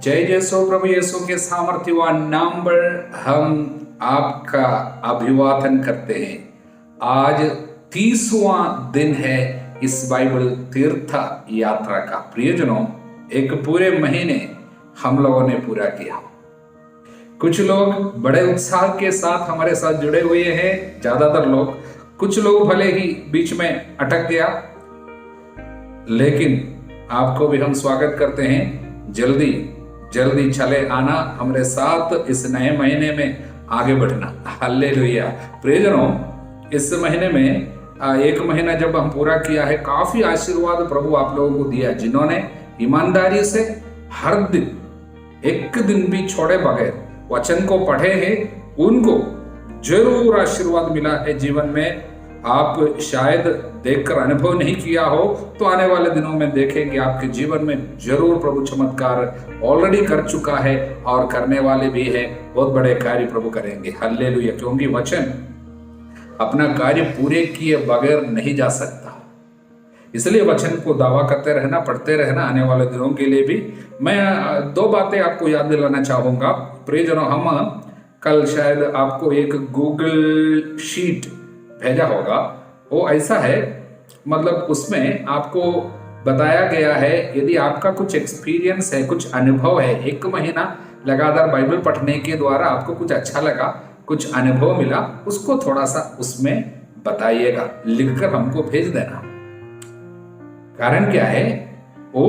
जय जयसो प्रभु यीशु के सामर्थ्यवान नाम पर हम आपका अभिवादन करते हैं। आज 30वां दिन है इस बाइबल तीर्थ यात्रा का। प्रियजनों, एक पूरे महीने हम लोगों ने पूरा किया। कुछ लोग बड़े उत्साह के साथ हमारे साथ जुड़े हुए हैं, ज्यादातर लोग। कुछ लोग भले ही बीच में अटक गया, लेकिन आपको भी हम स्वागत करते हैं। जल्दी जल्दी चले आना हमारे साथ इस नए महीने में आगे बढ़ना। हालेलुया। प्रियजनों, इस महीने में एक महीना जब हम पूरा किया है, काफी आशीर्वाद प्रभु आप लोगों को दिया। जिन्होंने ईमानदारी से हर दिन एक दिन भी छोड़े बगैर वचन को पढ़े हैं, उनको जरूर आशीर्वाद मिला है जीवन में। आप शायद देखकर अनुभव नहीं किया हो, तो आने वाले दिनों में देखेंगे आपके जीवन में जरूर प्रभु चमत्कार ऑलरेडी कर चुका है और करने वाले भी है। बहुत बड़े कार्य प्रभु करेंगे। हालेलुया। क्योंकि वचन अपना कार्य पूरे किए बगैर नहीं जा सकता, इसलिए वचन को दावा करते रहना, पढ़ते रहना। आने वाले दिनों के लिए भी मैं दो बातें आपको याद दिलाना चाहूंगा। प्रियजनों, हम कल शायद आपको एक गूगल शीट भेजा होगा। वो ऐसा है, मतलब उसमें आपको बताया गया है, यदि आपका कुछ एक्सपीरियंस है, कुछ अनुभव है, एक महीना लगातार बाइबल पढ़ने के द्वारा आपको कुछ अच्छा लगा, कुछ अनुभव मिला, उसको थोड़ा सा उसमें बताइएगा, लिखकर हमको भेज देना। कारण क्या है, वो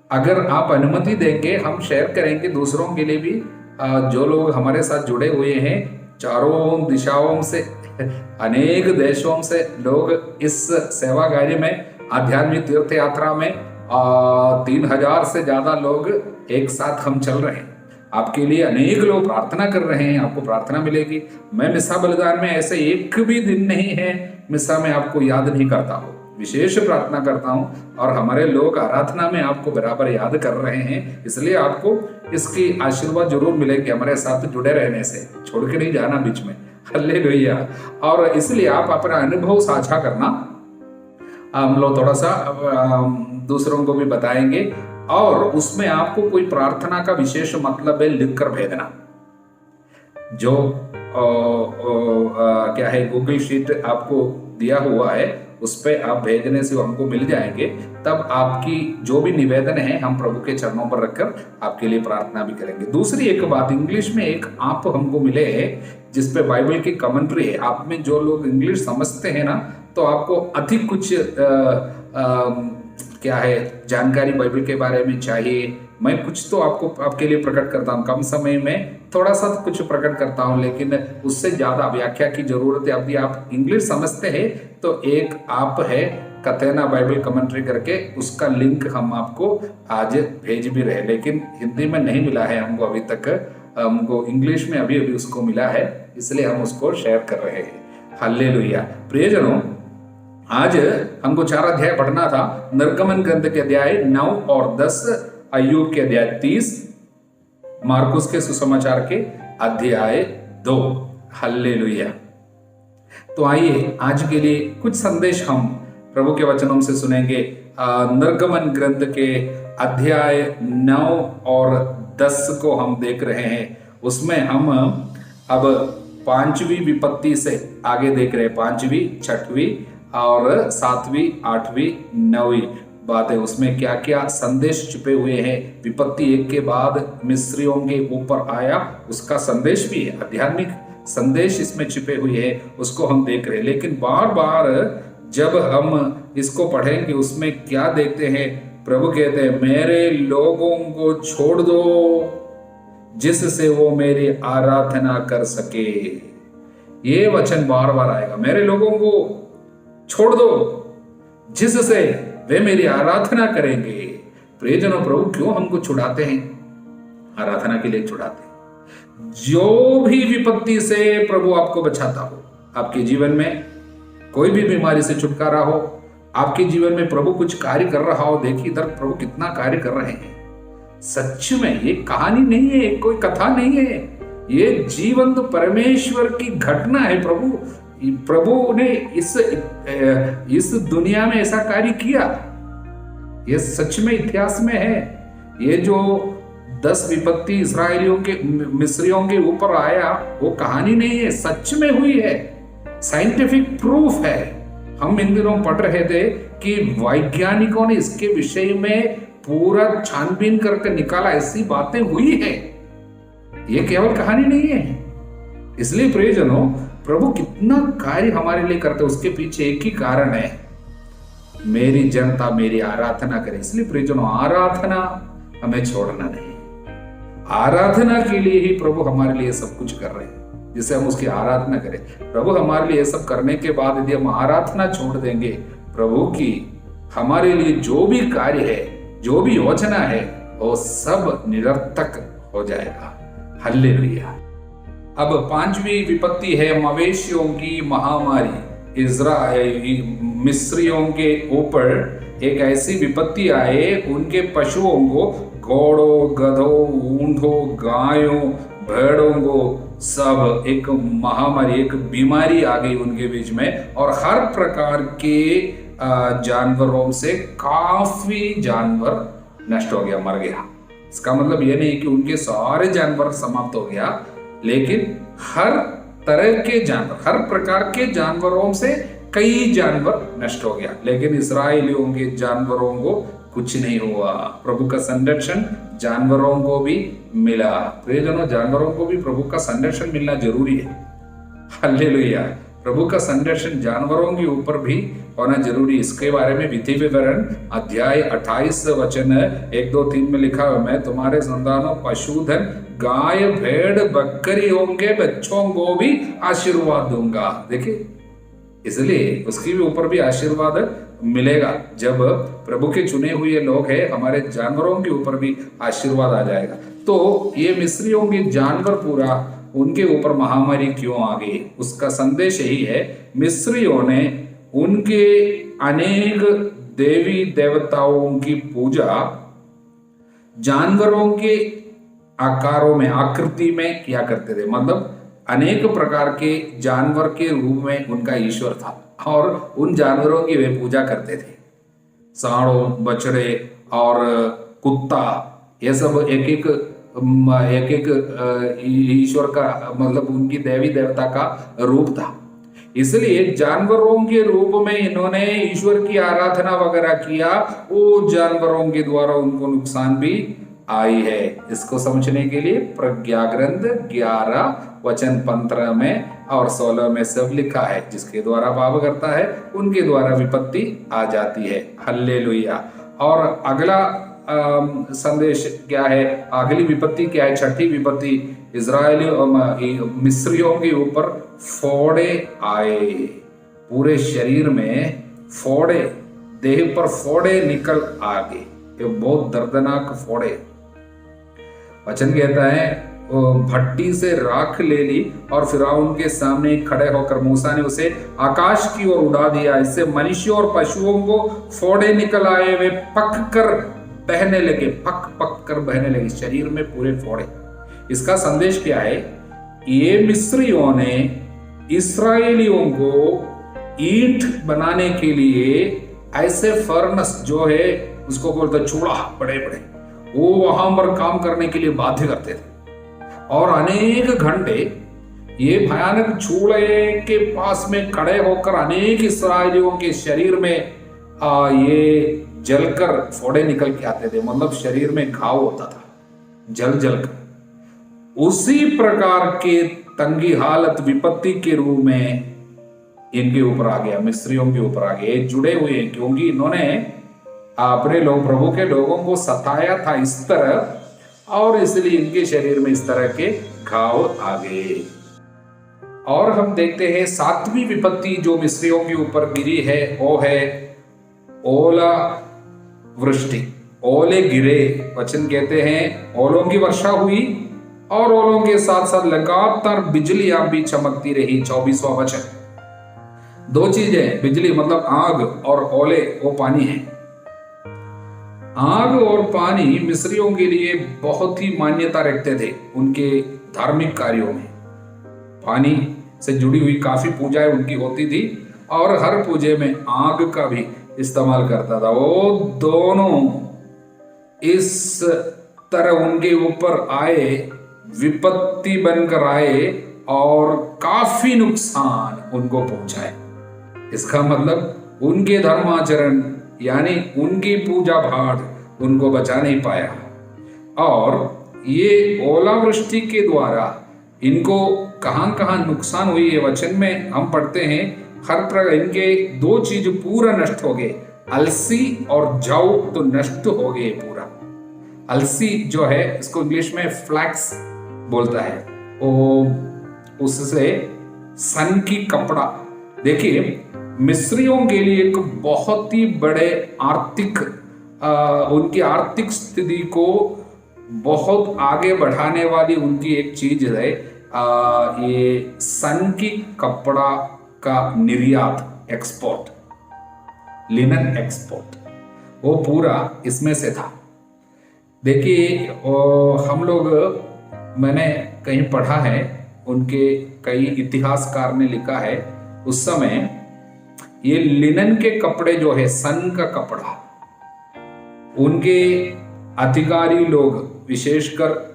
अगर आप अनुमति देंगे हम शेयर करेंगे दूसरों के लिए भी। जो लोग हमारे साथ जुड़े हुए हैं, चारों दिशाओं से, अनेक देशों से लोग इस सेवा कार्य में, आध्यात्मिक तीर्थ यात्रा में 3000 से ज्यादा लोग एक साथ हम चल रहे हैं। आपके लिए अनेक लोग प्रार्थना कर रहे हैं, आपको प्रार्थना मिलेगी। मैं मिसा बलिदान में ऐसे एक भी दिन नहीं है मिसा में आपको याद नहीं करता हूँ, विशेष प्रार्थना करता हूं। और हमारे लोग आराधना में आपको बराबर याद कर रहे हैं, इसलिए आपको इसकी आशीर्वाद जरूर मिलेगी हमारे साथ जुड़े रहने से। छोड़ के नहीं जाना बीच में। हालेलुया। और इसलिए आप अपना अनुभव साझा करना, हम लोग थोड़ा सा दूसरों को भी बताएंगे। और उसमें आपको कोई प्रार्थना का विशेष मतलब है, लिख कर भेजना। जो क्या है, गूगल शीट आपको दिया हुआ है, उस पर आप भेजने से हमको मिल जाएंगे। तब आपकी जो भी निवेदन है हम प्रभु के चरणों पर रखकर आपके लिए प्रार्थना भी करेंगे। दूसरी एक बात, इंग्लिश में एक आप हमको मिले हैं जिसपे बाइबल की कमेंट्री है। आप में जो लोग इंग्लिश समझते हैं ना, तो आपको अधिक कुछ क्या है जानकारी बाइबल के बारे में चाहिए। मैं कुछ तो आपके लिए प्रकट करता हूँ, कम समय में थोड़ा सा कुछ प्रकट करता हूँ, लेकिन उससे ज्यादा व्याख्या की जरूरत है। यदि आप इंग्लिश समझते हैं तो एक आप है कथेना बाइबल कमेंट्री करके, उसका लिंक हम आपको आज भेज भी रहे, लेकिन हिंदी में नहीं मिला है हमको अभी तक। हमको इंग्लिश में अभी उसको मिला है, इसलिए हम उसको शेयर कर रहे हैं। हालेलुया। प्रियजनों, आज हमको 4 अध्याय पढ़ना था। निर्गमन ग्रंथ के अध्याय 9 और 10, अय्यूब के अध्याय 30, मार्कुस के सुसमाचार के अध्याय 2। हालेलुया। तो आइए आज के लिए कुछ संदेश हम प्रभु के वचनों से सुनेंगे। निर्गमन ग्रंथ के अध्याय 9 और 10 को हम देख रहे हैं। उसमें हम अब 5वीं विपत्ति से आगे देख रहे हैं। 5वीं, 6वीं और 7वीं, 8वीं, 9वीं बात है। उसमें क्या क्या संदेश छुपे हुए हैं। विपत्ति एक के बाद मिस्रियों के ऊपर आया, उसका संदेश भी है, आध्यात्मिक संदेश इसमें छिपे हुए हैं, उसको हम देख रहे हैं। लेकिन बार बार जब हम इसको पढ़ेंगे, उसमें क्या देखते हैं, प्रभु कहते हैं, मेरे लोगों को छोड़ दो जिससे वो मेरी आराधना कर सके। ये वचन बार बार आएगा, मेरे लोगों को छोड़ दो जिससे वे मेरी आराधना करेंगे। प्रियजनों, प्रभु क्यों हमको छुड़ाते हैं? आराधना के लिए छुड़ाते हैं। जो भी विपत्ति से प्रभु आपको बचाता हो, आपके जीवन में कोई भी बीमारी से छुटकारा हो, आपके जीवन में प्रभु कुछ कार्य कर रहा हो, देखिए इधर प्रभु कितना कार्य कर रहे हैं। सच में ये कहानी नहीं है, कोई कथा नहीं है, ये जीवंत परमेश्वर की घटना है। प्रभु ने इस दुनिया में ऐसा कार्य किया, ये सच में इतिहास में है। ये जो 10 विपत्ति इसराइलियों के मिस्रियों के ऊपर आया, वो कहानी नहीं है, सच में हुई है, साइंटिफिक प्रूफ है। हम इन दिनों पढ़ रहे थे कि वैज्ञानिकों ने इसके विषय में पूरा छानबीन करके निकाला, ऐसी बातें हुई है, ये केवल कहानी नहीं है। इसलिए प्रियजनों, प्रभु कितना कार्य हमारे लिए करते, उसके पीछे एक ही कारण है, मेरी जनता मेरी आराधना करे। इसलिए प्रियजनों, आराधना हमें छोड़ना नहीं, आराधना के लिए ही प्रभु हमारे लिए सब कुछ कर रहे हैं, जिससे हम उसकी आराधना करें। प्रभु हमारे लिए सब करने के बाद यदि हम आराधना छोड़ देंगे, प्रभु की हमारे लिए जो भी कार्य है, जो भी योजना है, वो सब निरर्थक हो जाएगा। हालेलुया। अब 5वीं विपत्ति है मवेशियों की महामारी। मिस्रियों के ऊपर एक ऐसी विपत्ति आए, उनके पशुओं को, घोड़ों, गधों, ऊंटों, गायों, भेड़ों को सब एक महामारी, एक बीमारी आ गई उनके बीच में, और हर प्रकार के जानवरों से काफी जानवर नष्ट हो गया, मर गया। इसका मतलब यह नहीं कि उनके सारे जानवर समाप्त हो गया, लेकिन हर तरह के जानवर, हर प्रकार के जानवरों से कई जानवर नष्ट हो गया, लेकिन इस्राएलियों के जानवरों को कुछ नहीं हुआ। प्रभु का संरक्षण जानवरों को भी मिला। प्रियजनों, जानवरों को भी प्रभु का संरक्षण मिलना जरूरी है। हालेलुया। प्रभु का संरक्षण जानवरों के ऊपर भी होना जरूरी। इसके बारे में विधि विवरण अध्याय 28 वचन 1, 2, 3 में लिखा है, मैं तुम्हारे संतानों पशुधन, गाय, भेड़, बकरियों के बच्चों को भी आशीर्वाद दूंगा। देखिए, इसलिए उसके भी ऊपर भी आशीर्वाद मिलेगा। जब प्रभु के चुने हुए लोग हैं, हमारे जानवरों के ऊपर भी आशीर्वाद आ जाएगा। तो ये मिस्रियों के जानवर पूरा उनके ऊपर महामारी क्यों आ गई, उसका संदेश यही है, मिस्रियों ने उनके अनेक देवी देवताओं की पूजा जानवरों के आकारों में, आकृति में किया करते थे। मतलब अनेक प्रकार के जानवर के रूप में उनका ईश्वर था, और उन जानवरों की वे पूजा करते थे। सांडों, बछड़े और कुत्ता, ये सब एक एक ईश्वर का, मतलब उनकी देवी देवता का रूप था। इसलिए जानवरों के रूप में इन्होंने ईश्वर की आराधना वगैरह किया, वो जानवरों के द्वारा उनको नुकसान भी आई है। इसको समझने के लिए प्रज्ञा ग्रंथ 11 वचन 15 में और 16 में सब लिखा है, जिसके द्वारा पाप करता है उनके द्वारा विपत्ति आ जाती है। हल्लेलुया। और अगला संदेश क्या है, अगली विपत्ति क्या है? छठी विपत्ति, इजरायली मिस्रियों के ऊपर फोड़े आए, पूरे शरीर में फोड़े, देह पर फोड़े निकल आ गए। ये बहुत दर्दनाक फोड़े। वचन कहता है, भट्टी से राख ले ली और फिरौन के सामने खड़े होकर मूसा ने उसे आकाश की ओर उड़ा दिया। इससे मनुष्यों और पशुओं को फोड़े निकल आए, वे पक कर बहने लगे, पक पक कर बहने लगे, शरीर में पूरे फोड़े। इसका संदेश क्या है? ये मिस्रियों ने इस्राएलियों को ईंट बनाने के लिए ऐसे फर्नस जो है उसको बोलते चूल्हा, बड़े बड़े, वो वहां पर काम करने के लिए बाध्य करते थे, और अनेक घंटे ये भयानक चूल्हे के पास में खड़े होकर अनेक इस्राएलियों के शरीर में ये जलकर फोड़े निकल के आते थे। मतलब शरीर में घाव होता था जल जल कर। उसी प्रकार के तंगी हालत विपत्ति के रूप में इनके ऊपर आ गया, मिस्रियों के ऊपर आ गया। जुड़े हुए हैं क्योंकि इन्होंने अपने लोग, प्रभु के लोगों को सताया था इस तरह, और इसलिए इनके शरीर में इस तरह के घाव आ गए। और हम देखते हैं 7वीं विपत्ति जो मिस्रियों के ऊपर गिरी है, वो है ओला वृष्टि। ओले गिरे, वचन कहते हैं ओलों की वर्षा हुई, और ओलों के साथ साथ लगातार बिजलियां भी चमकती रही। 24वां वचन। दो चीजें, बिजली मतलब आग, और ओले वो पानी है। आग और पानी मिस्रियों के लिए बहुत ही मान्यता रखते थे उनके धार्मिक कार्यों में। पानी से जुड़ी हुई काफी पूजाएं उनकी होती थी, और हर पूजे में आग का भी इस्तेमाल करता था। वो दोनों इस तरह उनके ऊपर आए, विपत्ति बनकर आए और काफी नुकसान उनको पहुंचाए। इसका मतलब उनके धर्माचरण यानी उनकी पूजा पाठ उनको बचा नहीं पाया। और ये ओलावृष्टि के द्वारा इनको कहां कहां नुकसान हुई है, वचन में हम पढ़ते हैं हर प्रकार इनके दो चीज पूरा नष्ट हो गए, अलसी और जौ तो नष्ट हो गए पूरा। अलसी जो है इसको इंग्लिश में फ्लैक्स बोलता है, वो उससे सन की कपड़ा। देखिए मिस्रियों के लिए एक बहुत ही बड़े आर्थिक उनकी आर्थिक स्थिति को बहुत आगे बढ़ाने वाली उनकी एक चीज है ये सन की कपड़ा का निर्यात, एक्सपोर्ट, लिनन एक्सपोर्ट, वो पूरा इसमें से था। देखिए हम लोग, मैंने कहीं पढ़ा है, उनके कई इतिहासकार ने लिखा है उस समय ये लिनन के कपड़े जो है, सन का कपड़ा, उनके अधिकारी लोग, विशेषकर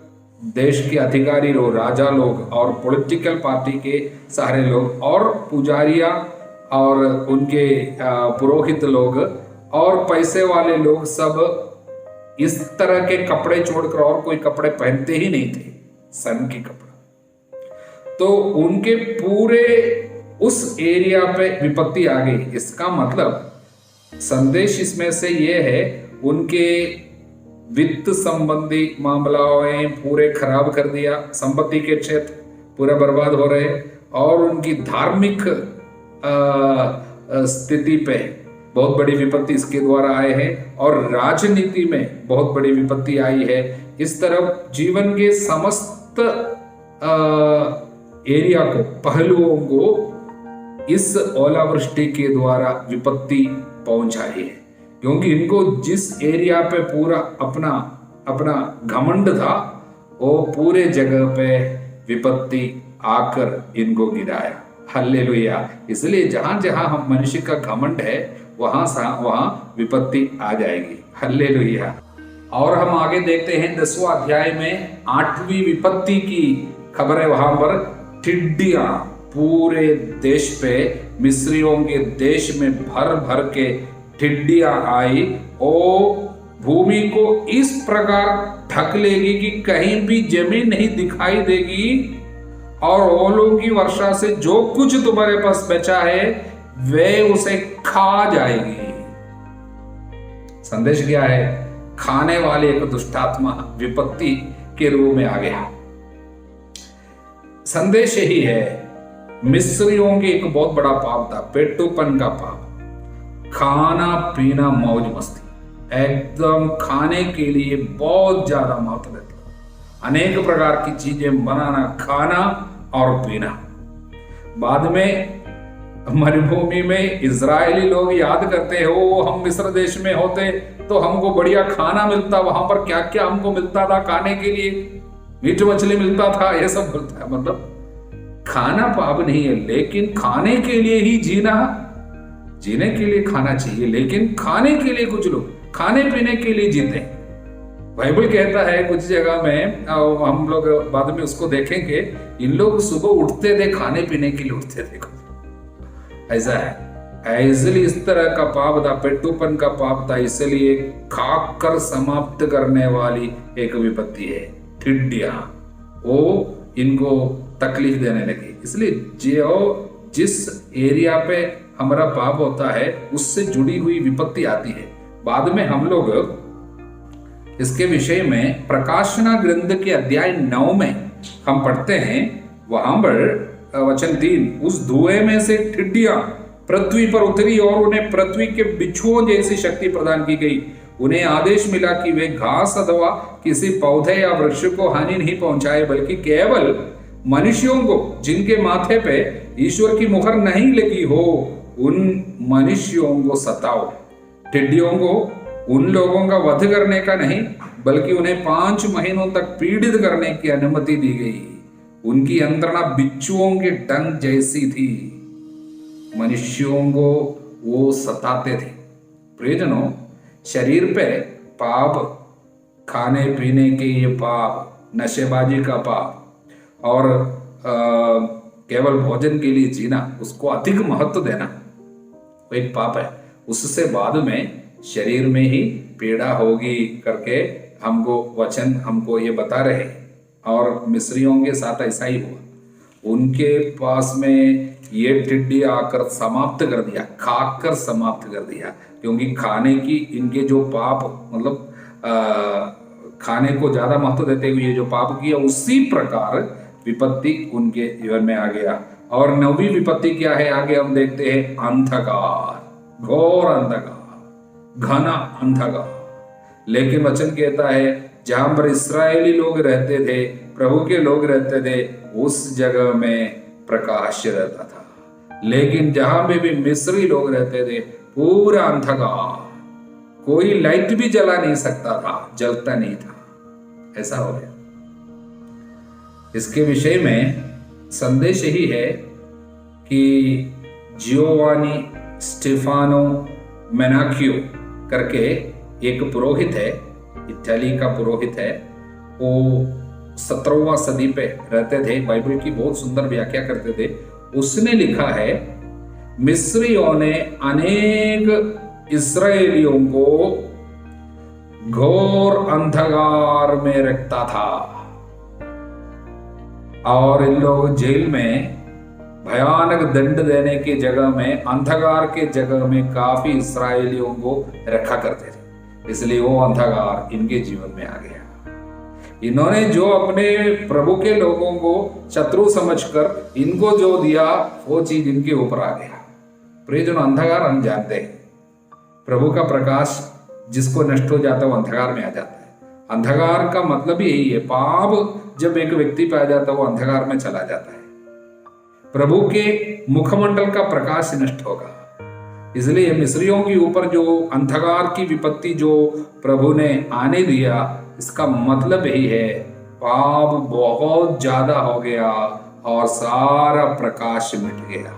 देश के अधिकारी लोग, राजा लोग और पॉलिटिकल पार्टी के सारे लोग और पुजारिया और उनके पुरोहित लोग और पैसे वाले लोग सब इस तरह के कपड़े छोड़कर और कोई कपड़े पहनते ही नहीं थे, सन के कपड़ा। तो उनके पूरे उस एरिया पे विपत्ति आ गई। इसका मतलब संदेश इसमें से ये है, उनके वित्त संबंधी मामलाएं पूरे खराब कर दिया, संपत्ति के क्षेत्र पूरे बर्बाद हो रहे, और उनकी धार्मिक स्थिति पे बहुत बड़ी विपत्ति इसके द्वारा आए हैं, और राजनीति में बहुत बड़ी विपत्ति आई है। इस तरह जीवन के समस्त एरिया को, पहलुओं को इस ओलावृष्टि के द्वारा विपत्ति पहुंचाई है, क्योंकि इनको जिस एरिया पे पूरा अपना अपना घमंड था, वो पूरे जगह पे विपत्ति आकर इनको गिराया। हालेलुया। इसलिए जहां जहां हम मनुष्य का घमंड है वहां विपत्ति आ जाएगी। हालेलुया। और हम आगे देखते हैं 10वां अध्याय में 8वीं विपत्ति की खबर है। वहां पर टिड्डियां पूरे देश पे, मिस्रियों के देश में भर भर के टिड्डियां आई, और भूमि को इस प्रकार ढक लेगी कि कहीं भी जमीन नहीं दिखाई देगी, और ओलों की वर्षा से जो कुछ तुम्हारे पास बचा है वे उसे खा जाएगी। संदेश क्या है? खाने वाले एक दुष्टात्मा विपत्ति के रूप में आ गया। संदेश यही है, मिस्रियों के एक बहुत बड़ा पाप था, पेटूपन का पाप, खाना पीना मौज मस्ती, एकदम खाने के लिए बहुत ज्यादा महत्व देता, अनेक प्रकार की चीजें बनाना, खाना और पीना। बाद में मरुभूमि में इजरायली लोग याद करते हैं, ओ हम मिस्र देश में होते तो हमको बढ़िया खाना मिलता, वहां पर क्या क्या हमको मिलता था खाने के लिए, मीट मछली मिलता था, ये सब बोलता है। मतलब खाना पाप नहीं है, लेकिन खाने के लिए ही जीने के लिए खाना चाहिए, लेकिन खाने के लिए कुछ लोग खाने पीने के लिए जीते। बाइबल कहता है कुछ जगह में, हम लोग बाद में उसको देखेंगे, इन लोग सुबह उठते थे खाने पीने के लिए उठते थे, ऐसा है। इसलिए इस तरह का पाप था, पेटूपन का पाप था, इसलिए खाकर समाप्त करने वाली एक विपत्ति है टिड्डियां, वो इनको तकलीफ देने लगी। इसलिए जो जिस एरिया पे हमारा पाप होता है उससे जुड़ी हुई विपत्ति आती है। बाद में हम लोग इसके विषय में प्रकाशना ग्रंथ के अध्याय 9 में हम पढ़ते हैं, वहां पर वचन 3, उस धुएं में से टिड्डियां पृथ्वी पर उतरी और उन्हें पृथ्वी के बिच्छुओं जैसी शक्ति प्रदान की गई। उन्हें आदेश मिला कि वे घास अथवा किसी पौधे या वृक्ष को हानि नहीं पहुंचाए, बल्कि केवल मनुष्यों को जिनके माथे पे ईश्वर की मुहर नहीं लगी हो, उन मनुष्यों को सताओ। टिड्डियों को उन लोगों का वध करने का नहीं, बल्कि उन्हें 5 महीनों तक पीड़ित करने की अनुमति दी गई। उनकी यंत्रणा बिच्छुओं के डंक जैसी थी, मनुष्यों को वो सताते थे। प्रियजनों, शरीर पे पाप खाने पीने के ये पाप, नशेबाजी का पाप और केवल भोजन के लिए जीना, उसको अधिक महत्व देना, वो एक पाप है। उससे बाद में शरीर में ही पीड़ा होगी करके हमको वचन हमको ये बता रहे। और मिस्रियों के साथ ऐसा ही हुआ, उनके पास में ये टिड्डी आकर समाप्त कर दिया, खाकर समाप्त कर दिया, क्योंकि खाने की इनके जो पाप मतलब खाने को ज्यादा महत्व देते हुए ये जो पाप किया, उसी प्रकार विपत्ति उनके जीवन में आ गया। और नवी विपत्ति क्या है आगे हम देखते हैं, अंधकार, घोर अंधकार, घना अंधकार। लेकिन वचन कहता है जहां पर इस्राएली लोग रहते थे, प्रभु के लोग रहते थे, उस जगह में प्रकाश रहता था। लेकिन जहां पे भी मिस्री लोग रहते थे, पूरा अंधकार, कोई लाइट भी जला नहीं सकता था, जलता नहीं था, ऐसा हो गया। इसके विषय में संदेश यही है कि जियोवानी स्टेफानो मेनाकियो करके एक पुरोहित है, इटली का पुरोहित है, वो 17वां सदी पे रहते थे, बाइबल की बहुत सुंदर व्याख्या करते थे। उसने लिखा है मिस्रियों ने अनेक इस्राएलियों को घोर अंधकार में रखता था और इन लोग जेल में भयानक दंड देने की जगह में, अंधकार के जगह में काफी इस्राएलियों को रखा करते थे। इसलिए वो अंधकार इनके जीवन में आ गया। इन्होंने जो अपने प्रभु के लोगों को शत्रु समझकर इनको जो दिया, वो चीज इनके ऊपर आ गया। प्रियजन, अंधकार हम जानते हैं, प्रभु का प्रकाश जिसको नष्ट हो जाता है वो अंधकार में आ जाता है। अंधकार का मतलब यही है, पाप जब एक व्यक्ति पे आ जाता है वो अंधकार में चला जाता है, प्रभु के मुखमंडल का प्रकाश नष्ट होगा। इसलिए मिस्रियों के ऊपर जो अंधकार की विपत्ति जो प्रभु ने आने दिया, इसका मतलब यही है पाप बहुत ज्यादा हो गया और सारा प्रकाश मिट गया।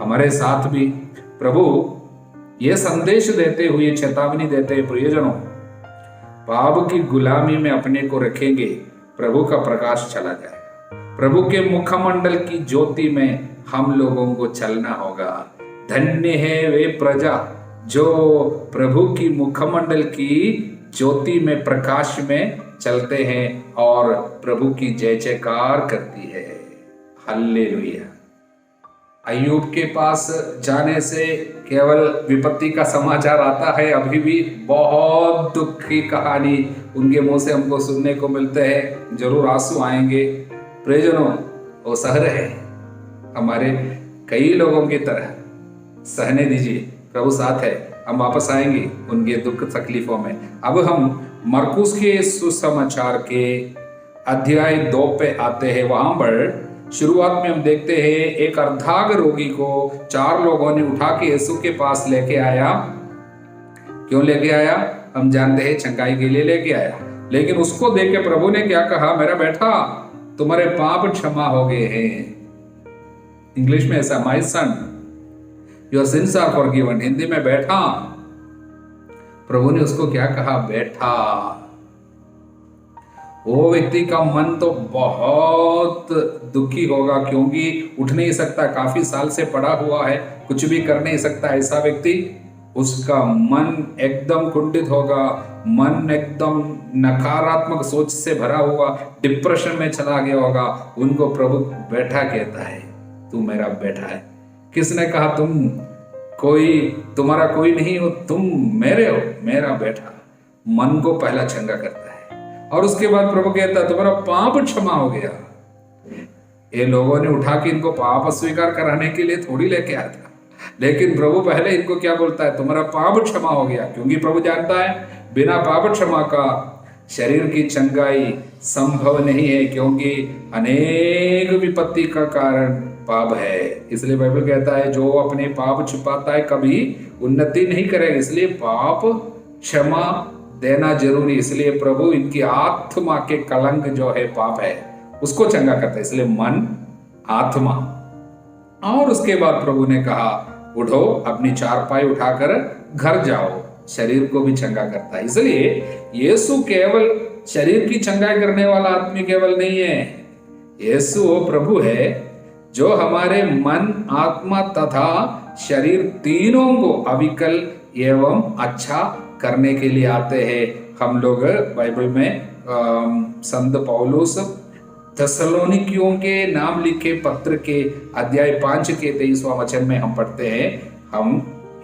हमारे साथ भी प्रभु ये संदेश देते हुए, चेतावनी देते हैं, प्रियजनों, पाप की गुलामी में अपने को रखेंगे, प्रभु का प्रकाश चला जाएगा। प्रभु के मुखमंडल की ज्योति में हम लोगों को चलना होगा। धन्य है वे प्रजा जो प्रभु की मुखमंडल की ज्योति में, प्रकाश में चलते हैं और प्रभु की जय जयकार करती है। हालेलुया। अय्यूब के पास जाने से केवल विपत्ति का समाचार आता है, अभी भी बहुत दुखी कहानी उनके मुंह से हमको सुनने को मिलते हैं, जरूर आंसू आएंगे। प्रियजनों, वो सह रहे, हमारे कई लोगों की तरह सहने दीजिए, प्रभु साथ है, हम वापस आएंगे उनके दुख तकलीफों में। अब हम मरकुस के सुसमाचार के अध्याय 2 पे आते हैं। वहां पर शुरुआत में हम देखते हैं एक अर्धांग रोगी को 4 लोगों ने उठा के यीशु के पास लेके आया। क्यों लेके आया? हम जानते हैं, चंगाई के लिए लेके आया। लेकिन उसको देख के प्रभु ने क्या कहा? मेरा बेटा, तुम्हारे पाप क्षमा हो गए हैं। इंग्लिश में ऐसा, my son your sins are forgiven. Hindi में बेटा, प्रभु ने उसको क्या कहा? बेटा। वो व्यक्ति का मन तो बहुत दुखी होगा, क्योंकि उठ नहीं सकता, काफी साल से पड़ा हुआ है, कुछ भी कर नहीं सकता। ऐसा व्यक्ति, उसका मन एकदम कुंठित होगा, मन एकदम नकारात्मक सोच से भरा हुआ, डिप्रेशन में चला गया होगा। उनको प्रभु बेटा कहता है, तू मेरा बेटा है। किसने कहा तुम्हारा कोई नहीं हो, तुम मेरे हो, मेरा बेटा। मन को पहला चंगा करता है और उसके बाद प्रभु कहता है तुम्हारा पाप क्षमा हो गया। ये लोगों ने उठा के इनको पाप स्वीकार कराने के लिए थोड़ी लेके आया था, लेकिन प्रभु पहले इनको क्या बोलता है? तुम्हारा पाप क्षमा हो गया। क्योंकि प्रभु जानता है बिना पाप क्षमा का शरीर की चंगाई संभव नहीं है, क्योंकि अनेक विपत्ति का कारण पाप है। इसलिए बाइबल कहता है जो अपने पाप छुपाता है कभी उन्नति नहीं करेगा। इसलिए पाप क्षमा देना जरूरी। इसलिए प्रभु इनकी आत्मा के कलंक जो है, पाप है, उसको चंगा करता है। इसलिए मन, आत्मा। और उसके बाद प्रभु ने कहा उठो, अपनी चारपाई उठाकर घर जाओ। शरीर को भी चंगा करता है। इसलिए यीशु केवल शरीर की चंगाई करने वाला आदमी केवल नहीं है, यीशु वो प्रभु है जो हमारे मन, आत्मा तथा शरीर तीनों को अविकल एवं अच्छा करने के लिए आते हैं। हम लोग बाइबल में संत पौलुस थेसलोनिकियों के नाम लिखे पत्र के अध्याय 5 के 23वां वचन में हम पढ़ते हैं, हम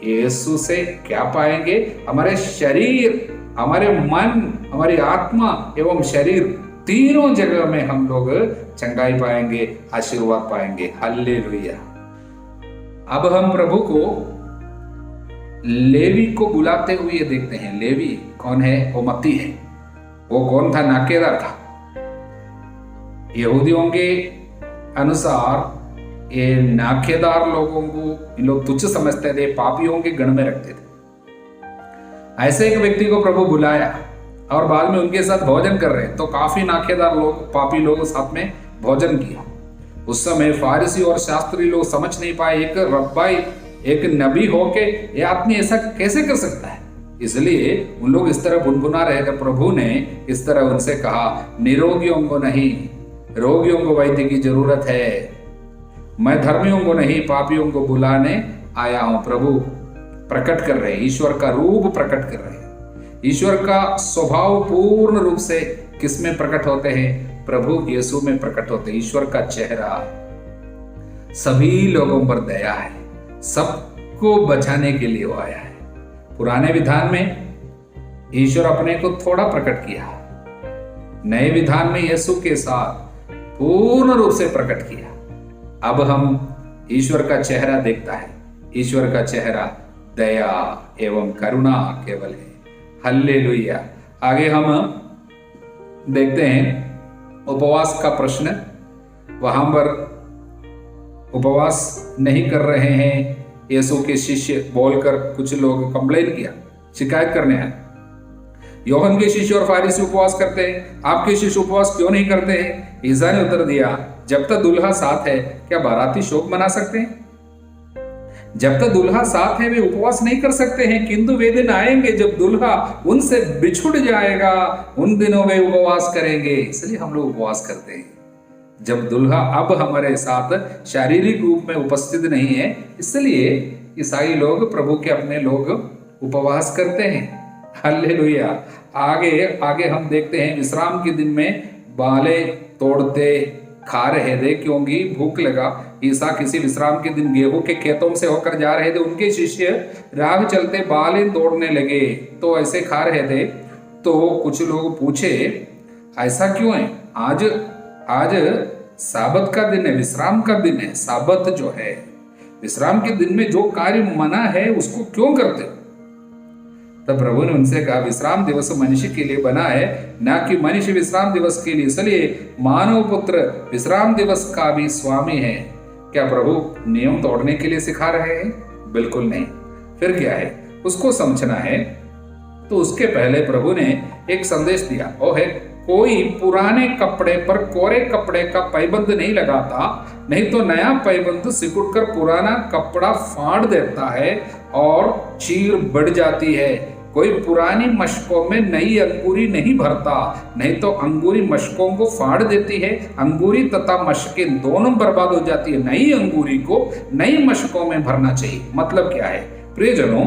यीशु से क्या पाएंगे? हमारे शरीर, हमारे मन, हमारी आत्मा एवं शरीर तीनों जगह में हम लोग चंगाई पाएंगे, आशीर्वाद पाएंगे। हालेलुया। अब हम प्रभु को लेवी को बुलाते हुए देखते हैं। लेवी कौन है? वो मत्ती है। वो कौन था? नाकेदार था। यहूदियों के अनुसार ये नाकेदार लोगों को इन लोग तुच्छ समझते थे, पापियों के गण में रखते थे। ऐसे एक व्यक्ति को प्रभु बुलाया और बाद में उनके साथ भोजन कर रहे, तो काफी नाकेदार लोग, पापी लोग साथ में भोजन किया। उस समय फारिसी और शास्त्री लोग समझ नहीं पाए, एक रब्बाई, एक नबी होके ये आदमी ऐसा कैसे कर सकता है। इसलिए उन लोग इस तरह बुनबुना रहे थे। प्रभु ने इस तरह उनसे कहा, निरोगियों को नहीं, रोगियों को वैद्य की जरूरत है। मैं धर्मियों को नहीं, पापियों को बुलाने आया हूं। प्रभु प्रकट कर रहे, ईश्वर का रूप प्रकट कर रहे। ईश्वर का स्वभाव पूर्ण रूप से किसमें प्रकट होते हैं? प्रभु यीशु में प्रकट होते। ईश्वर का चेहरा सभी लोगों पर दया है, सबको बचाने के लिए वो आया है। पुराने विधान में ईश्वर अपने को थोड़ा प्रकट किया, नए विधान में यीशु के साथ पूर्ण रूप से प्रकट किया। अब हम ईश्वर का चेहरा देखता है। ईश्वर का चेहरा दया एवं करुणा केवल है। हल्लेलुया। आगे हम देखते हैं उपवास का प्रश्न। वहां पर उपवास नहीं कर रहे हैं यीशु के शिष्य बोलकर कुछ लोग कंप्लेन किया, शिकायत करने आए। यूहन्ना के शिष्य और फारिसी उपवास करते हैं, आपके शिष्य उपवास क्यों नहीं करते हैं? ईसा ने उत्तर दिया, जब तक दुल्हा साथ है क्या बाराती शोक मना सकते हैं? जब तक दुल्हा साथ है वे उपवास नहीं कर सकते हैं, किंतु वे दिन आएंगे जब दुल्हा उनसे बिछुड़ जाएगा, उन दिनों वे उपवास करेंगे। इसलिए हम लोग उपवास करते हैं जब दुल्हा अब हमारे साथ शारीरिक रूप में उपस्थित नहीं है। इसलिए ईसाई लोग, प्रभु के अपने लोग उपवास करते हैं। हालेलुया। आगे हम देखते हैं विश्राम के दिन में बाले तोड़ते खा रहे थे क्योंकि भूख लगा। ईसा किसी विश्राम के दिन गेहूं के खेतों से होकर जा रहे थे। उनके शिष्य राह चलते बाले तोड़ने लगे तो ऐसे खा रहे थे। तो कुछ लोग पूछे, ऐसा क्यों है? आज साबत का दिन है, विश्राम का दिन है। साबत जो है, विश्राम के दिन में जो कार्य मना है उसको क्यों करते? तब प्रभु ने उनसे कहा, विश्राम दिवस मनुष्य के लिए बना है, ना कि मनुष्य विश्राम दिवस के लिए। इसलिए मानव पुत्र विश्राम दिवस का भी स्वामी है। क्या प्रभु नियम तोड़ने के लिए सिखा रहे हैं? बिल्कुल नहीं। फिर क्या है उसको समझना है। तो उसके पहले प्रभु ने एक संदेश दिया, वो है कोई पुराने कपड़े पर कोरे कपड़े का पैबंद नहीं लगाता, नहीं तो नया पैबंद सिकुड़ कर पुराना कपड़ा फाड़ देता है और चीर बढ़ जाती है। कोई पुरानी मशकों में नई अंगूरी नहीं भरता, नहीं तो अंगूरी मशकों को फाड़ देती है, अंगूरी तथा मशकें दोनों बर्बाद हो जाती है। नई अंगूरी को नई मशकों में भरना चाहिए। मतलब क्या है प्रियजनों?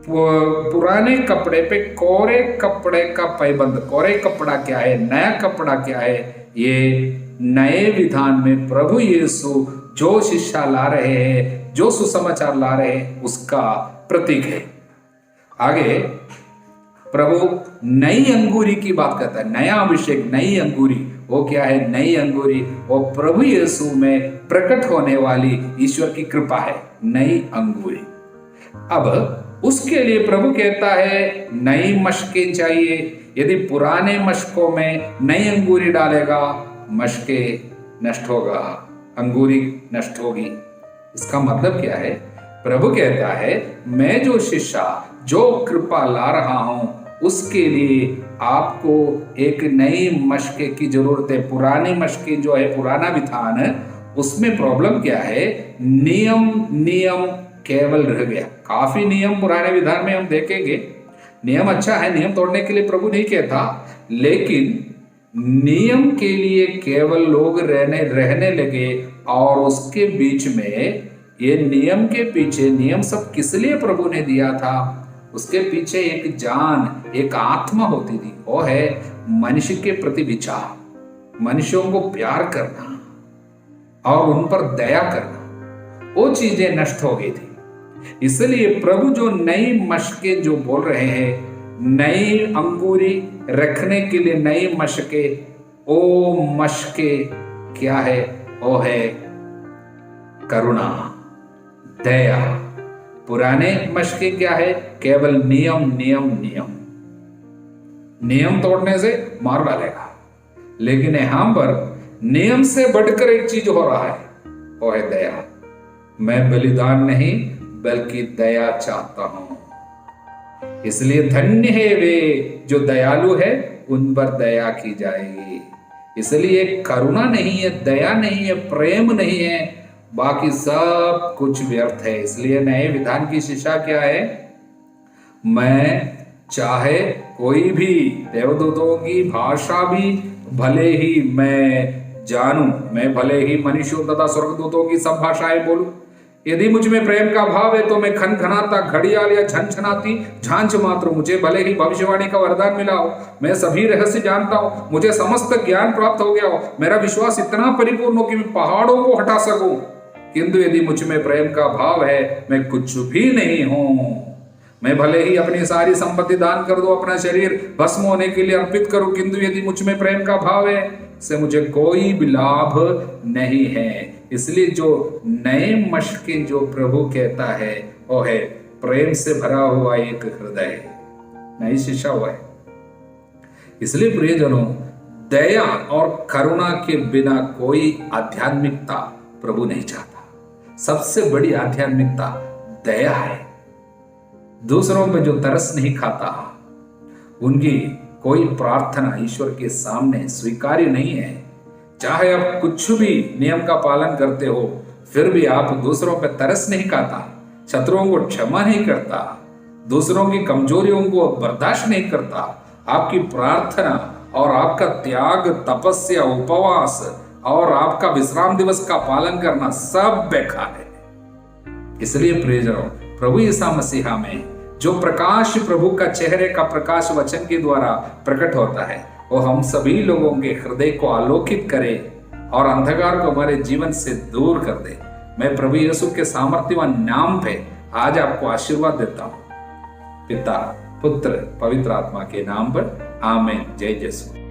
पुराने कपड़े पे कोरे कपड़े का पैबंद। कोरे कपड़ा क्या है? नया कपड़ा क्या है? ये नए विधान में प्रभु यीशु जो शिक्षा ला रहे हैं, जो सुसमाचार ला रहे हैं, उसका प्रतीक है। आगे प्रभु नई अंगूरी की बात करता है, नया अभिषेक, नई अंगूरी। वो क्या है? नई अंगूरी वो प्रभु यीशु में प्रकट होने वाली ईश्वर की कृपा है, नई अंगूरी। अब उसके लिए प्रभु कहता है नई मशकें चाहिए। यदि पुराने मशकों में नई अंगूरी डालेगा, मशके नष्ट होगा, अंगूरी नष्ट होगी। इसका मतलब क्या है? प्रभु कहता है मैं जो शिक्षा, जो कृपा ला रहा हूं, उसके लिए आपको एक नई मशके की जरूरत है। पुरानी मशके जो है, पुराना विधान, उसमें प्रॉब्लम क्या है? नियम केवल रह गया। काफी नियम पुराने विधान में हम देखेंगे, नियम अच्छा है, नियम तोड़ने के लिए प्रभु नहीं कहता, लेकिन नियम के लिए केवल लोग रहने लगे। और उसके बीच में ये नियम के पीछे, नियम सब किस लिए प्रभु ने दिया था, उसके पीछे एक जान, एक आत्मा होती थी, वो है मनुष्य के प्रति विचार, मनुष्यों को प्यार करना और उन पर दया करना। वो चीजें नष्ट हो गई थी। इसलिए प्रभु जो नई मशकें जो बोल रहे हैं, नई अंगूरी रखने के लिए नई मशके, ओ मशके क्या है, वो है करुणा, दया। पुराने मशके क्या है, केवल नियम नियम नियम, नियम तोड़ने से मार डालेगा। लेकिन यहां पर नियम से बढ़कर एक चीज हो रहा है, वो है दया। मैं बलिदान नहीं बल्कि दया चाहता हूं। इसलिए धन्य है वे जो दयालु है, उन पर दया की जाएगी। इसलिए करुणा नहीं है, दया नहीं है, प्रेम नहीं है, बाकी सब कुछ व्यर्थ है। इसलिए नए विधान की शिक्षा क्या है, मैं चाहे कोई भी देवदूतों की भाषा भी भले ही मैं जानूं, मैं भले ही मनुष्यों तथा स्वर्गदूतों की सब भाषाएं बोलूं, यदि मुझ में प्रेम का भाव है तो मैं खनखनाता घड़ियाल या झनझनाती झांझ मात्र, मुझे भले ही भविष्यवाणी का वरदान मिला हो, मैं सभी रहस्य जानता हूं, मुझे समस्त ज्ञान प्राप्त हो गया हो, मेरा विश्वास इतना परिपूर्ण हो कि मैं पहाड़ों को हटा सकूं, किंतु यदि मुझ में प्रेम का भाव है, मैं कुछ भी नहीं हूं। मैं भले ही अपनी सारी संपत्ति दान कर दूं, अपना शरीर भस्म होने के लिए अर्पित करूं, किंतु यदि मुझ में प्रेम का भाव है, से मुझे कोई भी लाभ नहीं है। इसलिए जो नए मशके जो प्रभु कहता है, वो है प्रेम से भरा हुआ एक हृदय, नई शिक्षा हुआ है। इसलिए प्रियजनों, दया और करुणा के बिना कोई आध्यात्मिकता प्रभु नहीं चाहता। सबसे बड़ी आध्यात्मिकता दया है। दूसरों पे जो तरस नहीं खाता, उनकी कोई प्रार्थना ईश्वर के सामने स्वीकार्य नहीं है। चाहे आप कुछ भी नियम का पालन करते हो, फिर भी आप दूसरों पे तरस नहीं खाता, शत्रुओं को क्षमा नहीं करता, दूसरों की कमजोरियों को बर्दाश्त नहीं करता, आपकी प्रार्थना और आपका त्याग, तपस्या, उपवास और आपका विश्राम दिवस का पालन करना सब बेकार है। इसलिए प्रियजनों, प्रभु यीशु मसीहा में जो प्रकाश, प्रभु का चेहरे का प्रकाश वचन के द्वारा प्रकट होता है, वो हम सभी लोगों के हृदय को आलोकित करे और अंधकार को हमारे जीवन से दूर कर दे। मैं प्रभु यीशु के सामर्थ्यवान नाम पे आज आपको आशीर्वाद देता हूं, पिता, पुत्र, पवित्र आत्मा के नाम पर। आमीन। जय यीशु।